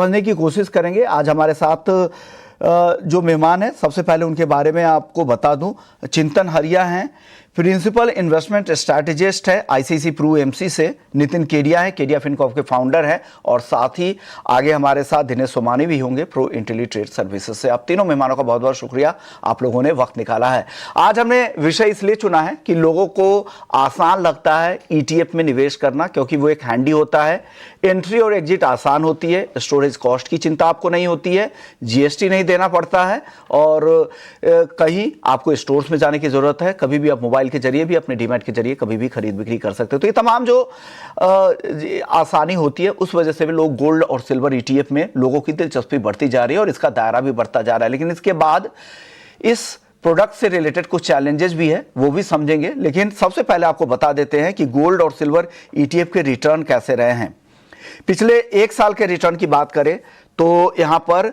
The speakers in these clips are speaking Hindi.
समझने की कोशिश करेंगे। आज हमारे साथ जो मेहमान हैं, सबसे पहले उनके बारे में आपको बता दूं, चिंतन हरिया हैं, प्रिंसिपल इन्वेस्टमेंट स्ट्रैटेजिस्ट है आईसीसी प्रू एमसी से। नितिन केडिया है, केडिया फिनकॉर्प के फाउंडर हैं, और साथ ही आगे हमारे साथ दिनेश सोमानी भी होंगे प्रो इंटेली ट्रेड सर्विसेज से। आप तीनों मेहमानों का बहुत बहुत शुक्रिया, आप लोगों ने वक्त निकाला है। आज हमने विषय इसलिए चुना है कि लोगों को आसान लगता है ईटीएफ में निवेश करना, क्योंकि वो एक हैंडी होता है, एंट्री और एग्जिट आसान होती है, स्टोरेज कॉस्ट की चिंता आपको नहीं होती है, जीएसटी नहीं देना पड़ता है, और कहीं आपको स्टोर्स में जाने की जरूरत है, कभी भी आप मोबाइल के जरिए भी, अपने डीमैट के जरिए कभी भी खरीद बिक्री कर सकते हो। तो ये तमाम जो आसानी होती है, उस वजह से भी लोग गोल्ड और सिल्वर ईटीएफ में लोगों की दिलचस्पी बढ़ती जा रही है और इसका दायरा भी बढ़ता जा रहा है। लेकिन इसके बाद इस प्रोडक्ट से रिलेटेड कुछ चैलेंजेस भी है, वो भी समझेंगे। लेकिन सबसे पहले आपको बता देते हैं कि गोल्ड और सिल्वर ईटीएफ के रिटर्न कैसे रहे हैं। पिछले एक साल के रिटर्न की बात करें तो यहां पर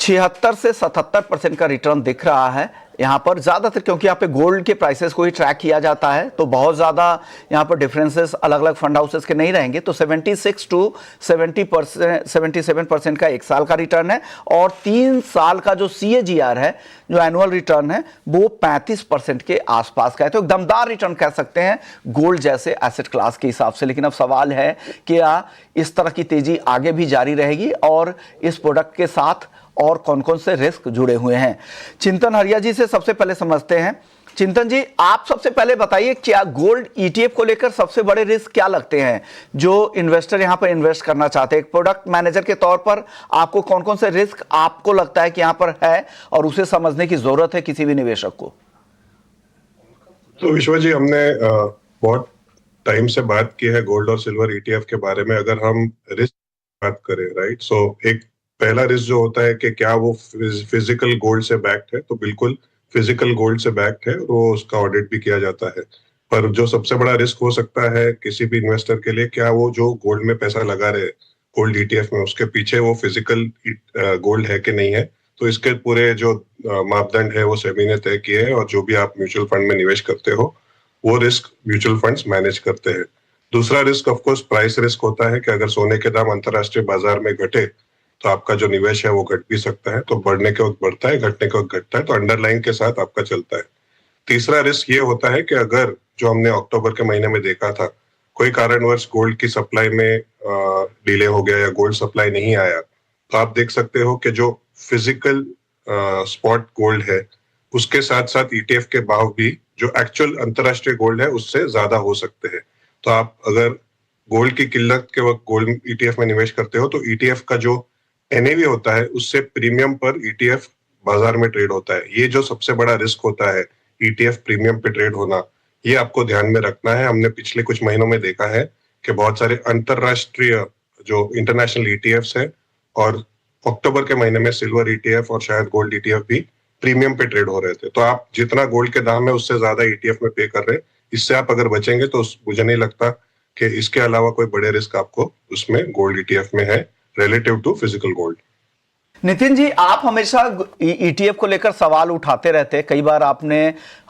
76 से 77% का रिटर्न दिख रहा है यहाँ पर। ज़्यादातर क्योंकि यहाँ पे गोल्ड के प्राइसेस को ही ट्रैक किया जाता है, तो बहुत ज़्यादा यहाँ पर डिफरेंसेस अलग अलग फंड हाउसेस के नहीं रहेंगे। तो 76 टू 77% का एक साल का रिटर्न है, और 3 साल का जो CAGR है, जो एनुअल रिटर्न है, वो 35% के आसपास का है। तो एक दमदार रिटर्न कह सकते हैं गोल्ड जैसे एसेट क्लास के हिसाब से। लेकिन अब सवाल है कि क्या इस तरह की तेजी आगे भी जारी रहेगी, और इस प्रोडक्ट के साथ और कौन कौन से रिस्क जुड़े हुए हैं। चिंतन हरिया जी से सबसे पहले समझते हैं। चिंतन जी, आप सबसे पहले बताइए, क्या गोल्ड ईटीएफ को लेकर सबसे बड़े रिस्क क्या लगते हैं जो इन्वेस्टर यहां पर इन्वेस्ट करना चाहते हैं? एक प्रोडक्ट मैनेजर के तौर पर आपको कौन कौन से रिस्क आपको लगता है कि यहां पर है और उसे समझने की जरूरत है किसी भी निवेशक को? तो विश्व जी, हमने बहुत टाइम से बात की है गोल्ड और सिल्वर ईटीएफ के बारे में। अगर हम रिस्क बात करें, राइट, सो एक पहला रिस्क जो होता है कि क्या वो फिजिकल गोल्ड से बैक्ड है, तो बिल्कुल फिजिकल गोल्ड से बैक्ड है, वो उसका ऑडिट भी किया जाता है। पर जो सबसे बड़ा रिस्क हो सकता है किसी भी इन्वेस्टर के लिए, क्या वो जो गोल्ड में पैसा लगा रहे गोल्ड ईटीएफ में, उसके पीछे वो फिजिकल गोल्ड है कि नहीं है। तो इसके पूरे जो मापदंड है वो सेबी ने तय किए हैं, और जो भी आप म्यूचुअल फंड में निवेश करते हो वो रिस्क म्यूचुअल फंड्स मैनेज करते हैं। दूसरा risk of course price risk होता है कि अगर सोने के दाम अंतरराष्ट्रीय बाजार में घटे तो आपका जो निवेश है वो घट भी सकता है। तो बढ़ने के वक्त बढ़ता है, घटने के वक्त घटता है, तो अंडरलाइन के साथ आपका चलता है। तीसरा रिस्क ये होता है कि अगर, जो हमने अक्टूबर के महीने में देखा था, कोई कारणवश गोल्ड की सप्लाई में डिले हो गया या गोल्ड सप्लाई नहीं आया, तो आप देख सकते हो कि जो फिजिकल स्पॉट गोल्ड है उसके साथ साथ ईटीएफ के भाव भी जो एक्चुअल अंतरराष्ट्रीय गोल्ड है उससे ज्यादा हो सकते हैं। तो आप अगर गोल्ड की किल्लत के वक्त गोल्ड ईटीएफ में निवेश करते हो तो ईटीएफ का जो एनएवी होता है उससे प्रीमियम पर ईटीएफ बाजार में ट्रेड होता है। ये जो सबसे बड़ा रिस्क होता है ईटीएफ प्रीमियम पे ट्रेड होना, ये आपको ध्यान में रखना है। हमने पिछले कुछ महीनों में देखा है कि बहुत सारे अंतरराष्ट्रीय जो इंटरनेशनल ईटीएफ्स है, और अक्टूबर के महीने में सिल्वर ईटीएफ और शायद गोल्ड ईटीएफ भी प्रीमियम पे ट्रेड हो रहे थे। तो आप जितना गोल्ड के दाम है उससे ज्यादा ईटीएफ में पे कर रहे हैं। इससे आप अगर बचेंगे तो मुझे नहीं लगता कि इसके अलावा कोई बड़े रिस्क आपको उसमें गोल्ड ईटीएफ में है relative to physical gold। Nitin ji, आप हमेशा ईटीएफ को लेकर सवाल उठाते रहते हैं, कई बार आपने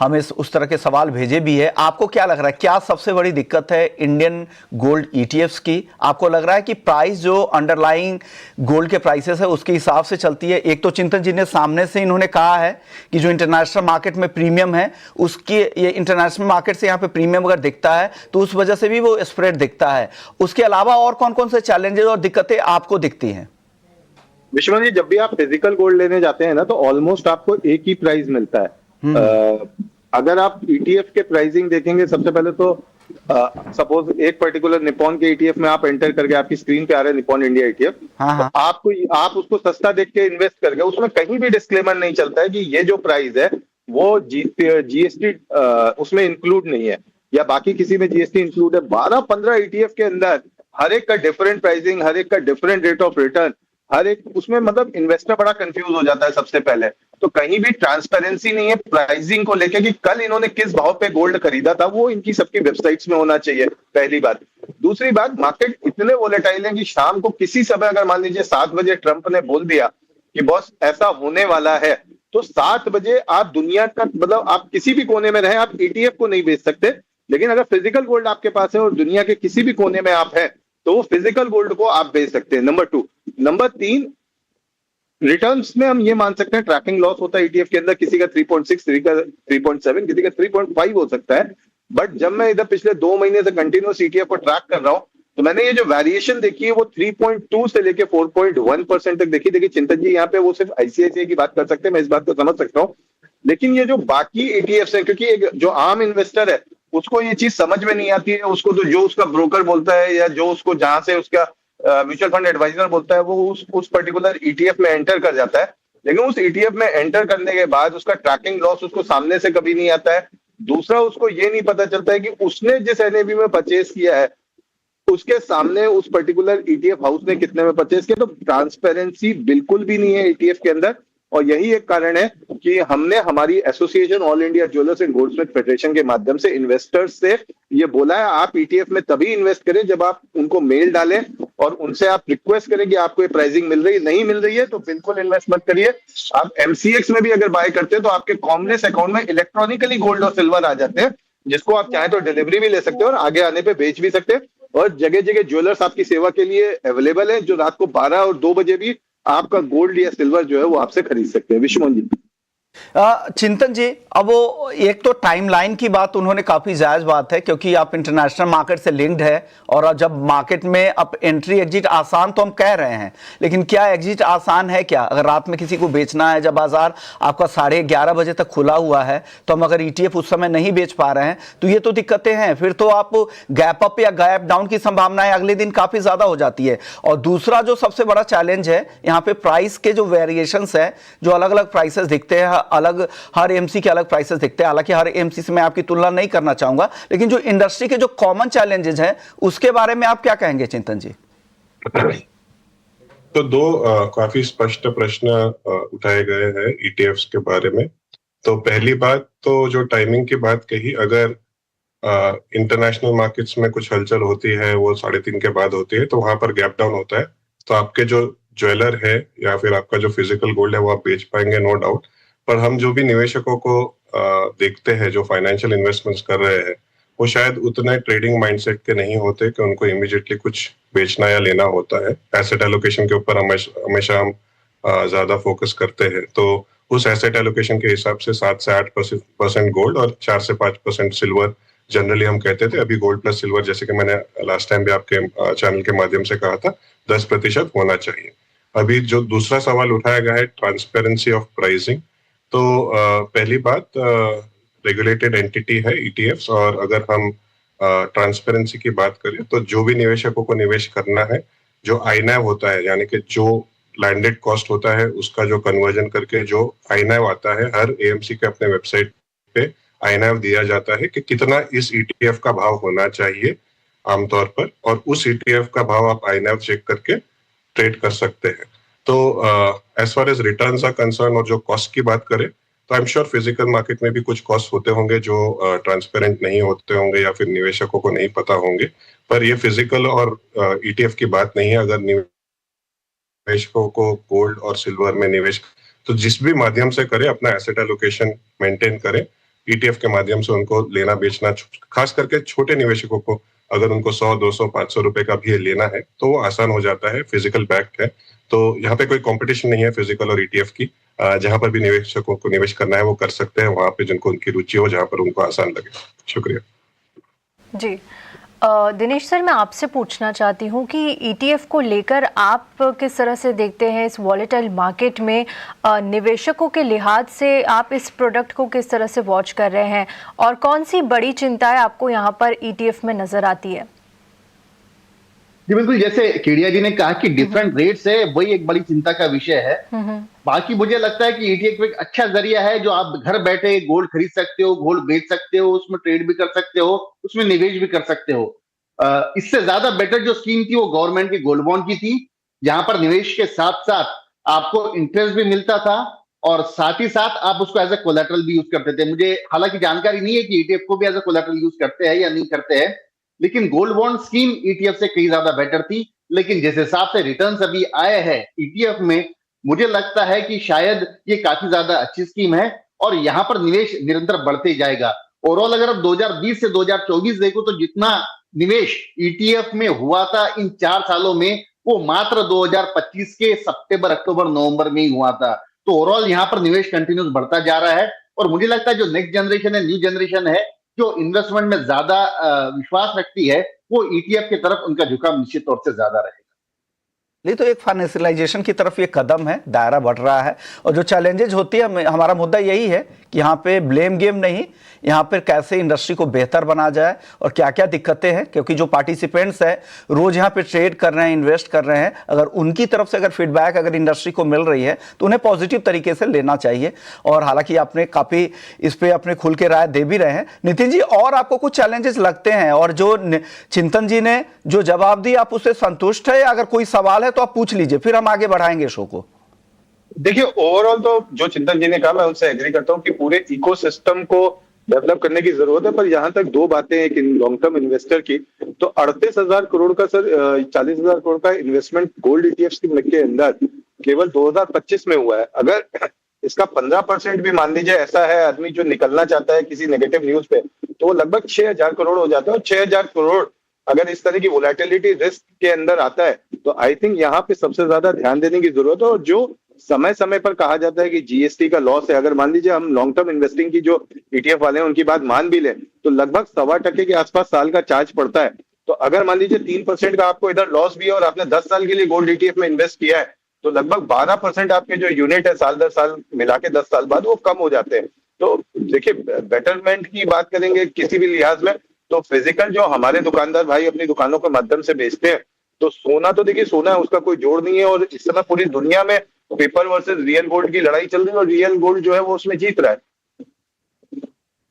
हमें उस तरह के सवाल भेजे भी है। आपको क्या लग रहा है, क्या सबसे बड़ी दिक्कत है इंडियन गोल्ड ईटीएफ्स की? आपको लग रहा है कि प्राइस जो अंडरलाइंग गोल्ड के प्राइसेस है उसके हिसाब से चलती है? एक तो चिंतन जी ने सामने से इन्होंने कहा है कि जो इंटरनेशनल मार्केट में प्रीमियम है उसकी, ये इंटरनेशनल मार्केट से यहाँ पे प्रीमियम अगर दिखता है तो उस वजह से भी वो स्प्रेड दिखता है। उसके अलावा और कौन कौन से चैलेंजेस और दिक्कतें आपको दिखती हैं? विश्वनाथ जी, जब भी आप फिजिकल गोल्ड लेने जाते हैं ना, तो ऑलमोस्ट आपको एक ही प्राइस मिलता है। अगर आप ईटीएफ के प्राइसिंग देखेंगे, सबसे पहले तो सपोज एक पर्टिकुलर निपॉन के ईटीएफ में आप एंटर करके, आपकी स्क्रीन पे आ रहा है निपॉन इंडिया ईटीएफ, तो आप उसको सस्ता देख के इन्वेस्ट करके, उसमें कहीं भी डिस्क्लेमर नहीं चलता है कि ये जो प्राइस है वो जीएसटी उसमें इंक्लूड नहीं है, या बाकी किसी में जीएसटी इंक्लूड है। 12-15 ईटीएफ के अंदर हर एक का डिफरेंट प्राइसिंग, हर एक का डिफरेंट रेट ऑफ रिटर्न, हर एक उसमें, मतलब इन्वेस्टर बड़ा कंफ्यूज हो जाता है सबसे पहले। तो कहीं भी ट्रांसपेरेंसी नहीं है प्राइसिंग को लेके कि कल इन्होंने किस भाव पे गोल्ड खरीदा था, वो इनकी सबकी वेबसाइट्स में होना चाहिए, पहली बात। दूसरी बात, मार्केट इतने वोलेटाइल है कि शाम को किसी समय, अगर मान लीजिए 7 बजे ट्रंप ने बोल दिया कि बॉस ऐसा होने वाला है, तो 7 बजे आप दुनिया का, मतलब आप किसी भी कोने में रहे, आप ईटीएफ को नहीं बेच सकते। लेकिन अगर फिजिकल गोल्ड आपके पास है और दुनिया के किसी भी कोने में आप हैं, तो वो फिजिकल गोल्ड को आप बेच सकते हैं, नंबर 2। नंबर 3, रिटर्न्स में हम ये मान सकते हैं ट्रैकिंग लॉस होता है ईटीएफ के अंदर, किसी का 3.6, किसी का 3.7, किसी का 3.5 हो सकता है। बट जब मैं इधर पिछले 2 महीने से कंटिन्यूस ईटीएफ को ट्रैक कर रहा हूं, तो मैंने ये जो वेरिएशन देखी है वो 3.2 से लेके 4.1% तक देखी। देखिए चिंतन जी, यहाँ पे वो सिर्फ आईसीआईसीआई की बात कर सकते हैं, मैं इस बात को समझ सकता हूँ, लेकिन ये जो बाकी ईटीएफ है, क्योंकि एक जो आम इन्वेस्टर है उसको ये चीज समझ में नहीं आती है, उसको तो जो उसका ब्रोकर बोलता है या जो उसको जहां से उसका म्यूचुअल फंड एडवाइजर बोलता है, वो उस पर्टिकुलर ईटीएफ में एंटर कर जाता है। लेकिन उस ईटीएफ में एंटर करने के बाद उसका ट्रैकिंग लॉस उसको सामने से कभी नहीं आता है। दूसरा, उसको ये नहीं पता चलता है कि उसने जिस एनएवी में परचेस किया है उसके सामने उस पर्टिकुलर ईटीएफ हाउस ने कितने में परचेस किया। तो ट्रांसपेरेंसी बिल्कुल भी नहीं है ईटीएफ के अंदर, और यही एक कारण है कि हमने हमारी association all India jewellers and Goldsmith federation के माध्यम से इन्वेस्टर्स से ये बोला है, आप ईटीएफ में तभी इन्वेस्ट करें जब आप उनको मेल डालें और उनसे आप रिक्वेस्ट करें कि आपको ये प्राइसिंग मिल रही है। नहीं मिल रही है तो बिल्कुल इन्वेस्ट मत करिए। आप एमसीएक्स में भी अगर बाय करते हैं तो आपके कॉमलेस अकाउंट में इलेक्ट्रॉनिकली गोल्ड और सिल्वर आ जाते हैं, जिसको आप चाहें तो डिलीवरी भी ले सकते हैं और आगे आने पे बेच भी सकते हैं। और जगह जगह ज्वेलर्स आपकी सेवा के लिए अवेलेबल है, जो रात को 12 और 2 बजे भी आपका गोल्ड या सिल्वर जो है वो आपसे खरीद सकते हैं। विश्वमोहन जी, चिंतन जी, अब वो एक तो टाइमलाइन की बात उन्होंने काफी जायज बात है, क्योंकि आप इंटरनेशनल मार्केट से लिंक्ड है और जब मार्केट में अब एंट्री एग्जिट आसान तो हम कह रहे हैं, लेकिन क्या एग्जिट आसान है? क्या अगर रात में किसी को बेचना है, जब बाजार आपका 11:30 बजे तक खुला हुआ है, तो हम अगर ईटीएफ उस समय नहीं बेच पा रहे हैं तो ये तो दिक्कतें हैं। फिर तो आप गैप अप या गैप डाउन की संभावनाएं अगले दिन काफी ज्यादा हो जाती है। और दूसरा जो सबसे बड़ा चैलेंज है यहाँ पे, प्राइस के जो वेरिएशंस है, जो अलग अलग प्राइसेस दिखते हैं, अलग हर एमसी के अलग प्राइसेस दिखते हैं। हालांकि हर एमसी से मैं आपकी तुलना नहीं करना चाहूंगा, लेकिन जो इंडस्ट्री के जो कॉमन चैलेंजेस हैं उसके बारे में आप क्या कहेंगे चिंतन जी? तो दो काफी स्पष्ट प्रश्न उठाए गए हैं ईटीएफ्स के बारे में। तो पहली बात तो जो टाइमिंग की बात कही, अगर इंटरनेशनल मार्केट्स में कुछ हलचल होती है वो 3:30 के बाद होती है, तो वहां पर गैप डाउन होता है, तो आपके जो ज्वेलर है या फिर आपका जो फिजिकल गोल्ड है वो आप बेच पाएंगे, नो डाउट। पर हम जो भी निवेशकों को देखते हैं जो फाइनेंशियल इन्वेस्टमेंट्स कर रहे हैं, वो शायद उतने ट्रेडिंग माइंडसेट के नहीं होते कि उनको इमीडिएटली कुछ बेचना या लेना होता है। एसेट एलोकेशन के ऊपर हमेशा हम ज्यादा फोकस करते हैं, तो उस एसेट एलोकेशन के हिसाब से 7 से 8% गोल्ड और 4 से 5% सिल्वर जनरली हम कहते थे। अभी गोल्ड प्लस सिल्वर, जैसे कि मैंने लास्ट टाइम भी आपके चैनल के माध्यम से कहा था, 10% होना चाहिए। अभी जो दूसरा सवाल उठाया गया है, ट्रांसपेरेंसी ऑफ प्राइसिंग, तो पहली बात, रेगुलेटेड एंटिटी है ईटीएफ्स, और अगर हम ट्रांसपेरेंसी की बात करें तो जो भी निवेशकों को निवेश करना है, जो आईनैव होता है, यानी कि जो लैंडेड कॉस्ट होता है उसका जो कन्वर्जन करके जो आईनैव आता है, हर एएमसी के अपने वेबसाइट पे आईनैव दिया जाता है कि कितना इस ईटीएफ का भाव होना चाहिए आमतौर पर, और उस ईटीएफ का भाव आप आईनैव चेक करके ट्रेड कर सकते हैं। तो as far as returns are concern और जो कॉस्ट की बात करें, तो I am sure physical market में भी कुछ कॉस्ट होते होंगे जो ट्रांसपेरेंट नहीं होते होंगे या फिर निवेशकों को नहीं पता होंगे, पर ये फिजिकल और ईटीएफ की बात नहीं है। अगर निवेशकों को गोल्ड और सिल्वर में निवेश, तो जिस भी माध्यम से करें, अपना एसेट एलोकेशन मेंटेन करें, ईटीएफ के माध्यम से उनको लेना बेचना, खास करके छोटे निवेशकों को अगर उनको 100, 200, 500 रुपए का भी लेना है तो वो आसान हो जाता है, फिजिकल बैक्ड है। तो यहाँ पे कोई कंपटीशन नहीं है फिजिकल और ईटीएफ की। जहां पर भी निवेशकों को निवेश करना है वो कर सकते हैं, वहां पे जिनको उनकी रुचि हो, जहां पर उनको आसान लगे। शुक्रिया जी। दिनेश सर, मैं आपसे पूछना चाहती हूँ कि ईटीएफ को लेकर आप किस तरह से देखते हैं इस वॉलेटाइल मार्केट में, निवेशकों के लिहाज से आप इस प्रोडक्ट को किस तरह से वॉच कर रहे हैं, और कौन सी बड़ी चिंताएं आपको यहाँ पर ईटीएफ में नजर आती है? जी बिल्कुल, जैसे केडिया जी ने कहा कि डिफरेंट रेट्स है, वही एक बड़ी चिंता का विषय है। बाकी मुझे लगता है कि ईटीएफ एक अच्छा जरिया है, जो आप घर बैठे गोल्ड खरीद सकते हो, गोल्ड बेच सकते हो, उसमें ट्रेड भी कर सकते हो, उसमें निवेश भी कर सकते हो। इससे ज्यादा बेटर जो स्कीम थी वो गवर्नमेंट की गोल्ड बॉन्ड की थी, जहां पर निवेश के साथ साथ आपको इंटरेस्ट भी मिलता था और साथ ही साथ आप उसको एज ए कोलैटरल भी यूज करते थे। मुझे हालांकि जानकारी नहीं है कि ईटीएफ को भी एज ए कोलैटरल यूज करते हैं या नहीं करते हैं, लेकिन गोल्ड बॉन्ड स्कीम ईटीएफ से कहीं ज्यादा बेटर थी। लेकिन जिस हिसाब से रिटर्न्स अभी आए हैं ईटीएफ में, मुझे लगता है कि शायद ये काफी ज्यादा अच्छी स्कीम है और यहाँ पर निवेश निरंतर बढ़ते जाएगा। ओवरऑल अगर आप 2020 से 2024 देखो तो जितना निवेश ईटीएफ में हुआ था इन 4 सालों में, वो मात्र 2025 के सितंबर, अक्टूबर, नवंबर में ही हुआ था। तो ओवरऑल यहाँ पर निवेश कंटिन्यूस बढ़ता जा रहा है और मुझे लगता है जो नेक्स्ट जनरेशन है, न्यू जनरेशन है, जो इन्वेस्टमेंट में ज्यादा विश्वास रखती है, वो ईटीएफ की तरफ उनका झुकाव निश्चित तौर से ज्यादा रहेगा। नहीं तो एक फाइनेंशियलाइजेशन की तरफ ये कदम है, दायरा बढ़ रहा है। और जो चैलेंजेज होती है, हमारा मुद्दा यही है कि यहाँ पे ब्लेम गेम नहीं, यहाँ पर कैसे इंडस्ट्री को बेहतर बना जाए और क्या क्या दिक्कतें हैं, क्योंकि जो पार्टिसिपेंट्स हैं रोज यहाँ पे ट्रेड कर रहे हैं, इन्वेस्ट कर रहे हैं, अगर उनकी तरफ से अगर फीडबैक अगर इंडस्ट्री को मिल रही है तो उन्हें पॉजिटिव तरीके से लेना चाहिए। और हालांकि आपने काफ़ी इस पर अपने खुल के राय दे भी रहे हैं। नितिन जी, और आपको कुछ चैलेंजेस लगते हैं और जो चिंतन जी ने जो जवाब दी आप उससे संतुष्ट है? अगर कोई सवाल है तो आप पूछ लीजिए, फिर हम आगे बढ़ाएंगे शो को। देखिए, ओवरऑल तो जो चिंतन जी ने कहा मैं उनसे एग्री करता हूँ कि पूरे इकोसिस्टम को डेवलप करने की जरूरत है। पर यहाँ तक दो बातें हैं कि लॉन्ग टर्म इन्वेस्टर की, तो 38,000 करोड़ का सर 40,000 करोड़ का इन्वेस्टमेंट गोल्ड ईटीएफ के अंदर केवल 2025 में हुआ है। अगर इसका 15% भी मान लीजिए ऐसा है आदमी जो निकलना चाहता है किसी नेगेटिव न्यूज पे, तो वो लगभग 6,000 करोड़ हो जाता है। और 6,000 करोड़ अगर इस तरह की वोलेटिलिटी रिस्क के अंदर आता है तो आई थिंक यहाँ पे सबसे ज्यादा ध्यान देने की जरूरत है। और जो समय समय पर कहा जाता है कि जीएसटी का लॉस है, अगर मान लीजिए हम लॉन्ग टर्म इन्वेस्टिंग की जो ईटीएफ वाले हैं उनकी बात मान भी लें तो लगभग 1.25% के आसपास साल का चार्ज पड़ता है। तो अगर मान लीजिए 3% का आपको इधर लॉस भी है और आपने 10 साल के लिए गोल्ड ईटीएफ में इन्वेस्ट किया है तो लगभग 12% आपके जो यूनिट है साल दर साल मिला के 10 साल बाद वो कम हो जाते हैं। तो देखिए, बेटरमेंट की बात करेंगे किसी भी लिहाज में तो फिजिकल जो हमारे दुकानदार भाई अपनी दुकानों के माध्यम से बेचते हैं, तो सोना तो देखिए सोना है, उसका कोई जोड़ नहीं है। और इस समय पूरी दुनिया में पेपर वर्सेस रियल गोल्ड की लड़ाई चल रही है और रियल गोल्ड जो है वो उसमें जीत रहा है।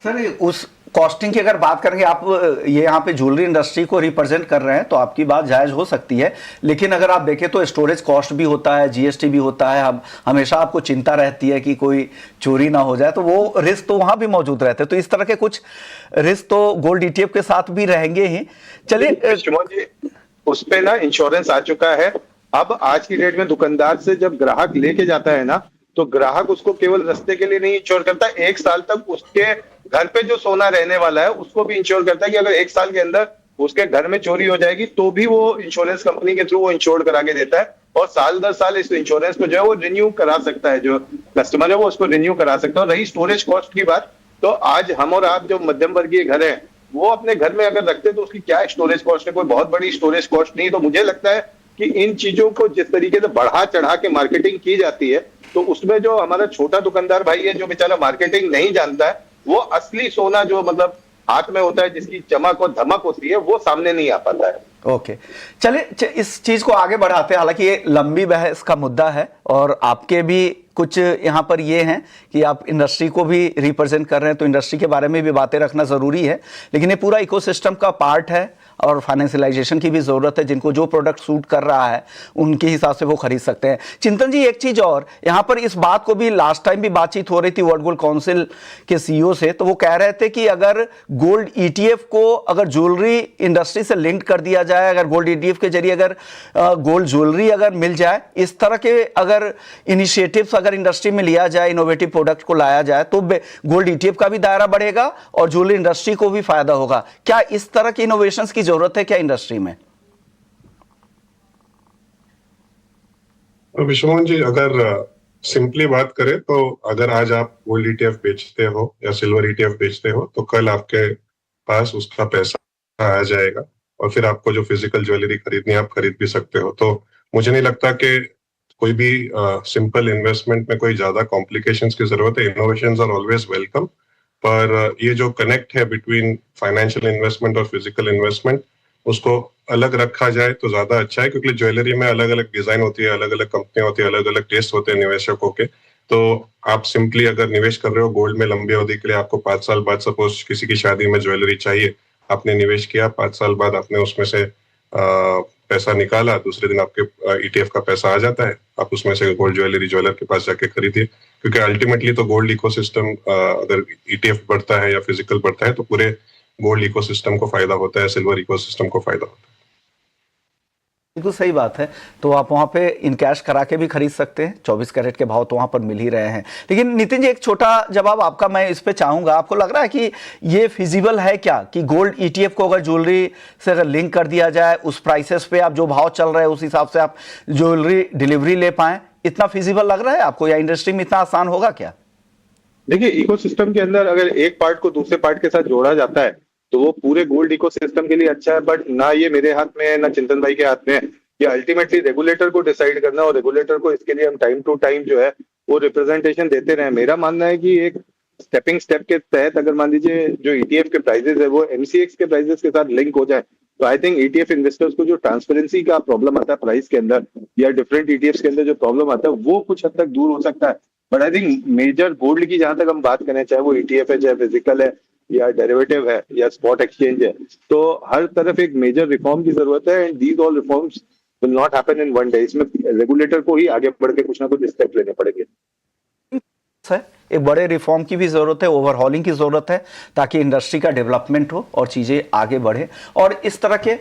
सर, उस कॉस्टिंग की अगर बात करेंगे, आप ये यहाँ पे ज्वेलरी इंडस्ट्री को रिप्रेजेंट कर रहे हैं तो आपकी बात जायज हो सकती है, लेकिन अगर आप देखें तो स्टोरेज कॉस्ट भी होता है, जीएसटी भी होता है। हम हमेशा आपको चिंता रहती है कि कोई चोरी ना हो जाए, तो वो रिस्क तो वहां भी मौजूद रहते हैं। तो इस तरह के कुछ रिस्क तो गोल्ड ईटीएफ के साथ भी रहेंगे ही। चलिए, उस पे ना इंश्योरेंस आ चुका है। अब आज की डेट में दुकानदार से जब ग्राहक लेके जाता है ना तो ग्राहक उसको केवल रास्ते के लिए नहीं इंश्योर करता, 1 साल तक उसके घर पे जो सोना रहने वाला है उसको भी इंश्योर करता है कि अगर 1 साल के अंदर उसके घर में चोरी हो जाएगी तो भी वो इंश्योरेंस कंपनी के थ्रू वो इंश्योर करा के देता है। और साल दर साल इस इंश्योरेंस को जो है वो रिन्यू करा सकता है, जो कस्टमर है वो उसको रिन्यू करा सकता है। और रही स्टोरेज कॉस्ट की बात, तो आज हम और आप जो मध्यम वर्गीय घर है वो अपने घर में अगर रखते तो उसकी क्या स्टोरेज कॉस्ट है, कोई बहुत बड़ी स्टोरेज कॉस्ट नहीं। तो मुझे लगता है कि इन चीजों को जिस तरीके से बढ़ा चढ़ा के मार्केटिंग की जाती है तो उसमें जो हमारा छोटा दुकानदार भाई है जो बेचारा मार्केटिंग नहीं जानता है, वो असली सोना जो मतलब हाथ में होता है जिसकी चमक और धमक होती है वो सामने नहीं आ पाता है। ओके, चलिए इस चीज को आगे बढ़ाते हैं। हालांकि ये लंबी बहस का मुद्दा है और आपके भी कुछ यहाँ पर ये हैं कि आप इंडस्ट्री को भी रिप्रेजेंट कर रहे हैं, तो इंडस्ट्री के बारे में भी बातें रखना ज़रूरी है। लेकिन ये पूरा इकोसिस्टम का पार्ट है और फाइनेंशियलाइजेशन की भी ज़रूरत है। जिनको जो प्रोडक्ट सूट कर रहा है उनके हिसाब से वो खरीद सकते हैं। चिंतन जी, एक चीज़ और यहाँ पर इस बात को भी लास्ट टाइम भी बातचीत हो रही थी वर्ल्ड गोल्ड काउंसिल के सीईओ से, तो वो कह रहे थे कि अगर गोल्ड ईटीएफ को अगर ज्वेलरी इंडस्ट्री से लिंक कर दिया जाए, अगर गोल्ड ईटीएफ के जरिए अगर गोल्ड ज्वेलरी अगर मिल जाए, इस तरह के अगर इनिशिएटिव्स अगर इंडस्ट्री में लिया जाए, इनोवेटिव प्रोडक्ट को लाया जाए, तो गोल्ड ईटीएफ का भी दायरा बढ़ेगा और ज्वेलरी इंडस्ट्री को भी फायदा होगा। क्या इस तरह के इनोवेशंस की जरूरत है क्या इंडस्ट्री में? विश्वमोहन जी, अगर सिंपली बात करें तो अगर आज आप गोल्ड ईटीएफ बेचते हो या सिल्वर ईटीएफ बेचते हो तो कल आपके पास उसका पैसा आ जाएगा और फिर आपको जो फिजिकल ज्वेलरी खरीदनी है आप खरीद भी सकते हो। तो मुझे नहीं लगता कि कोई भी सिंपल इन्वेस्टमेंट में कोई ज्यादा कॉम्प्लिकेशंस की जरूरत है। इनोवेशंस आर ऑलवेज वेलकम, पर ये जो कनेक्ट है बिटवीन फाइनेंशियल इन्वेस्टमेंट और फिजिकल इन्वेस्टमेंट उसको अलग रखा जाए तो ज्यादा अच्छा है, क्योंकि ज्वेलरी में अलग अलग डिजाइन होती है, अलग अलग कंपनियां होती है, अलग अलग टेस्ट होते हैं निवेशकों के। तो आप सिंपली अगर निवेश कर रहे हो गोल्ड में लंबी अवधि के लिए, आपको 5 साल बाद सपोज किसी की शादी में ज्वेलरी चाहिए, आपने निवेश किया, 5 साल बाद आपने उसमें से पैसा निकाला, दूसरे दिन आपके ईटीएफ का पैसा आ जाता है, आप उसमें से गोल्ड ज्वेलरी ज्वेलर के पास जाके खरीदिए। क्योंकि अल्टीमेटली तो गोल्ड इकोसिस्टम अगर ईटीएफ बढ़ता है या फिजिकल बढ़ता है तो पूरे गोल्ड इकोसिस्टम को फायदा होता है, सिल्वर इकोसिस्टम को फायदा होता है। बिल्कुल सही बात है। तो आप वहाँ पे इन कैश करा के भी खरीद सकते हैं, 24 कैरेट के भाव तो वहाँ पर मिल ही रहे हैं। लेकिन नितिन जी, एक छोटा जवाब आपका मैं इस पे चाहूँगा। आपको लग रहा है कि ये फिजिबल है क्या कि गोल्ड ETF को अगर ज्वेलरी से अगर लिंक कर दिया जाए, उस प्राइसेस पे आप जो भाव चल रहे हैं उस हिसाब से आप ज्वेलरी डिलीवरी ले पाएँ, इतना फिजिबल लग रहा है आपको, या इंडस्ट्री में इतना आसान होगा क्या? देखिए, इकोसिस्टम के अंदर अगर एक पार्ट को दूसरे पार्ट के साथ जोड़ा जाता है तो वो पूरे गोल्ड इकोसिस्टम के लिए अच्छा है। बट ना ये मेरे हाथ में है, ना चिंतन भाई के हाथ में है। ये अल्टीमेटली रेगुलेटर को डिसाइड करना, और रेगुलेटर को इसके लिए हम टाइम टू टाइम जो है वो रिप्रेजेंटेशन देते रहे। मेरा मानना है कि एक स्टेपिंग स्टेप के तहत अगर मान लीजिए जो ETF के प्राइजेस है वो MCX के प्राइजेस के साथ लिंक हो जाए, तो आई थिंक ETF इन्वेस्टर्स को जो ट्रांसपेरेंसी का प्रॉब्लम आता है प्राइस के अंदर या डिफरेंट ETFs के अंदर जो प्रॉब्लम आता है वो कुछ हद तक दूर हो सकता है। But I think major gold की जहां तक हम बात करें, चाहे वो ETF है, चाहे फिजिकल है, या डेरिवेटिव है, या स्पॉट एक्सचेंज है, तो हर तरफ एक मेजर रिफॉर्म की जरूरत है। And these all reforms will not happen in one day. इसमें रेगुलेटर को ही आगे बढ़ के कुछ ना कुछ स्टेप लेने पड़ेंगे। है एक बड़े रिफॉर्म की भी ज़रूरत है, ओवरहॉलिंग की ज़रूरत है, ताकि इंडस्ट्री का डेवलपमेंट हो और चीज़ें आगे बढ़े। और इस तरह के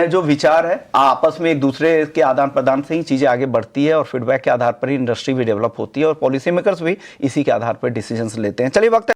जो विचार है आपस में एक दूसरे के आदान प्रदान से ही चीज़ें आगे बढ़ती है, और फीडबैक के आधार पर ही इंडस्ट्री भी डेवलप होती है, और पॉलिसी मेकर्स भी इसी के आधार पर डिसीजंस लेते हैं। चलिए, वक्त